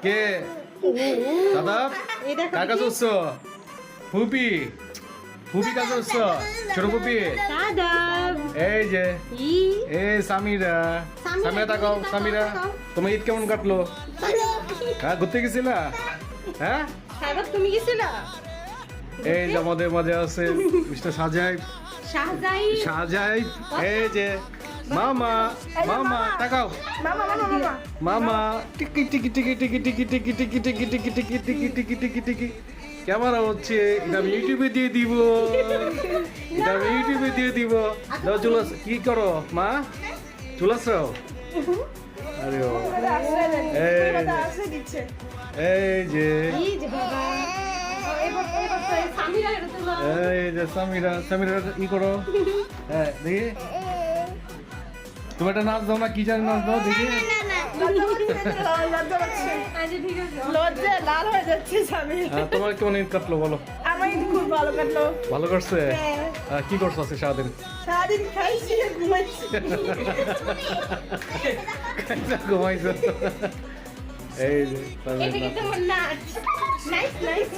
কে দাদা কার কাছে উঠছ ফুপি ফুপি কাছে উঠছ ছোট ফুপি দাদা এই যে ই এই সামিরা সামিরা তাকাও সামিরা তোমার ঈদ কেমন কাটলো হ্যাঁ ঘুরতে গেছিলা হ্যাঁ সাইবার তুমি গেছিলা এই যে আমাদের মাঝে আছে মিস্টার সাজাইব শাহজাই সাজাইব এই যে মামা মামা তাকাও মামা মামা মামা মামা টিকি টিকি টিকি টিকি টিকি টিকি টিকি টিকি টিকি টিকি টিকি টিকি টিকি টিকি ক্যামেরা হচ্ছে এটা আমি ইউটিউবে দিয়ে দিব এটা আমি ইউটিউবে দিয়ে দিব দাও চুলাস কি করো মা চুলাস আরে ও এই যে এই যে বাবা এবার সামিরা এটা তো এই যে সামিরা সামিরা ই করো হ্যাঁ দেখি তুমি একটা নাচ দাও না কি জানি নাচ দাও দেখি আচ্ছা ঠিক আছে লজ্জা লাল হয়ে যাচ্ছে স্বামী তোমার কেমন ঈদ কাটলো বলো আমার ঈদ খুব ভালো কাটলো ভালো করছে কি করছো আজকে সারাদিন সারাদিন খাইছি আর ঘুমাইছি ঘুমাইছো এই যে এটা কিন্তু আমার নাচ নাইস নাইস